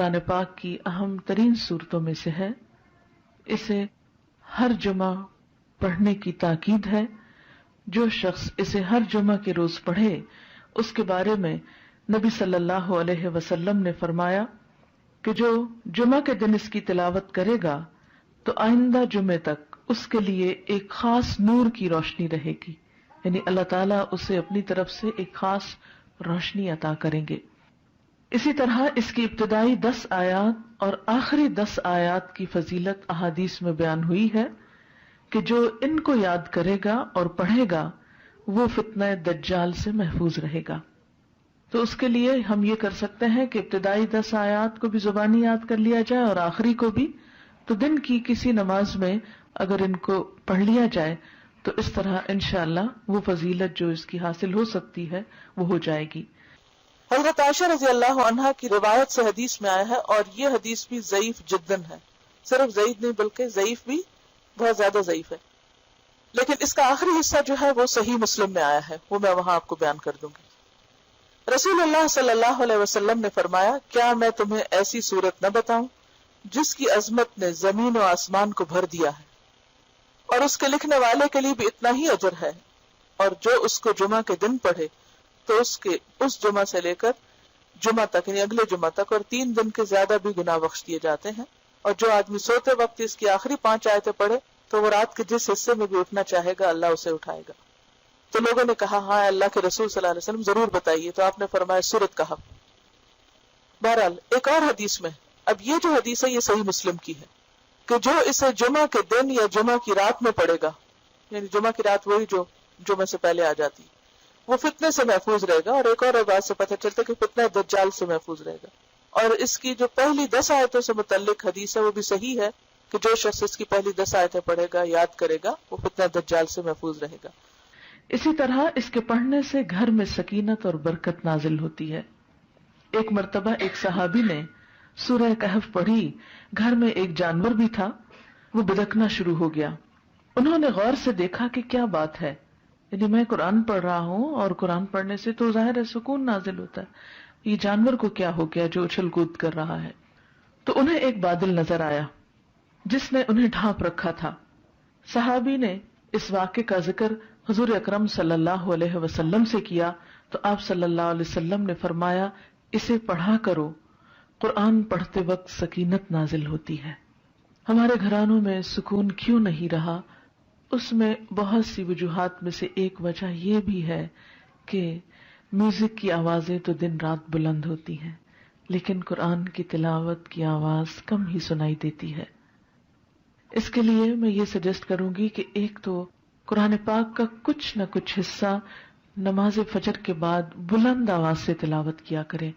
قرآن پاک کی اہم ترین صورتوں میں سے ہے. اسے ہر جمعہ پڑھنے کی تاکید ہے. جو شخص اسے ہر جمعہ کے روز پڑھے اس کے بارے میں نبی صلی اللہ علیہ وسلم نے فرمایا کہ جو جمعہ کے دن اس کی تلاوت کرے گا تو آئندہ جمعے تک اس کے لیے ایک خاص نور کی روشنی رہے گی، یعنی اللہ تعالیٰ اسے اپنی طرف سے ایک خاص روشنی عطا کریں گے. اسی طرح اس کی ابتدائی 10 آیات اور آخری 10 آیات کی فضیلت احادیث میں بیان ہوئی ہے کہ جو ان کو یاد کرے گا اور پڑھے گا وہ فتنہ دجال سے محفوظ رہے گا. تو اس کے لیے ہم یہ کر سکتے ہیں کہ ابتدائی 10 آیات کو بھی زبانی یاد کر لیا جائے اور آخری کو بھی. تو دن کی کسی نماز میں اگر ان کو پڑھ لیا جائے تو اس طرح انشاءاللہ وہ فضیلت جو اس کی حاصل ہو سکتی ہے وہ ہو جائے گی. حضرت عائشہ رضی اللہ عنہا کی روایت سے حدیث میں آیا ہے، اور یہ حدیث بھی ضعیف جداً ہے، صرف ضعیف نہیں بلکہ ضعیف بھی بہت زیادہ ضعیف ہے، لیکن اس کا آخری حصہ جو ہے وہ صحیح مسلم میں آیا ہے، وہ میں وہاں آپ کو بیان کر دوں گی. رسول اللہ صلی اللہ علیہ وسلم نے فرمایا، کیا میں تمہیں ایسی صورت نہ بتاؤں جس کی عظمت نے زمین و آسمان کو بھر دیا ہے، اور اس کے لکھنے والے کے لیے بھی اتنا ہی اجر ہے، اور جو اس کو جمعہ کے دن پڑھے تو اس جمعہ سے لے کر جمعہ تک یعنی اگلے جمعہ تک اور 3 دن کے زیادہ بھی گناہ بخش دیے جاتے ہیں. اور جو آدمی سوتے وقت اس کی آخری 5 آیتیں پڑھے تو وہ رات کے جس حصے میں بھی اٹھنا چاہے گا اللہ اسے اٹھائے گا. تو لوگوں نے کہا ہاں اللہ کے رسول صلی اللہ علیہ وسلم ضرور بتائیے. تو آپ نے فرمایا سورت کہا. بہرحال ایک اور حدیث میں، اب یہ جو حدیث ہے یہ صحیح مسلم کی ہے کہ جو اسے جمعہ کے دن یا جمعہ کی رات میں پڑھے گا، یعنی جمعہ کی رات وہی جو جمعہ سے پہلے آ جاتی، وہ فتنے سے محفوظ رہے گا. اور ایک اور بات سے پتہ چلتا ہے کہ فتنہ دجال سے محفوظ رہے گا. اور اس کی جو پہلی 10 آیتوں سے متعلق حدیث ہے وہ بھی صحیح ہے کہ جو شخص اس کی پہلی 10 آیتیں پڑھے گا، یاد کرے گا، وہ فتنہ دجال سے محفوظ رہے گا. اسی طرح اس کے پڑھنے سے گھر میں سکینت اور برکت نازل ہوتی ہے. ایک مرتبہ ایک صحابی نے سورہ کہف پڑھی. گھر میں ایک جانور بھی تھا، وہ بدکنا شروع ہو گیا. انہوں نے غور سے دیکھا کہ کیا بات ہے، یعنی میں قرآن پڑھ رہا ہوں اور قرآن پڑھنے سے تو ظاہر ہے سکون نازل ہوتا ہے، یہ جانور کو کیا ہو گیا جو اچھل کود کر رہا ہے. تو انہیں ایک بادل نظر آیا جس نے انہیں ڈھانپ رکھا تھا. صحابی نے اس واقعے کا ذکر حضور اکرم صلی اللہ علیہ وسلم سے کیا تو آپ صلی اللہ علیہ وسلم نے فرمایا، اسے پڑھا کرو، قرآن پڑھتے وقت سکینت نازل ہوتی ہے. ہمارے گھرانوں میں سکون کیوں نہیں رہا؟ اس میں بہت سی وجوہات میں سے ایک وجہ یہ بھی ہے کہ میوزک کی آوازیں تو دن رات بلند ہوتی ہیں لیکن قرآن کی تلاوت کی آواز کم ہی سنائی دیتی ہے. اس کے لیے میں یہ سجیسٹ کروں گی کہ ایک تو قرآن پاک کا کچھ نہ کچھ حصہ نماز فجر کے بعد بلند آواز سے تلاوت کیا کریں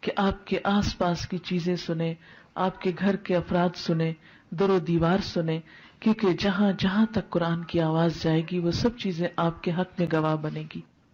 کہ آپ کے آس پاس کی چیزیں سنیں، آپ کے گھر کے افراد سنیں، در و دیوار سنیں، کیونکہ جہاں جہاں تک قرآن کی آواز جائے گی وہ سب چیزیں آپ کے حق میں گواہ بنے گی.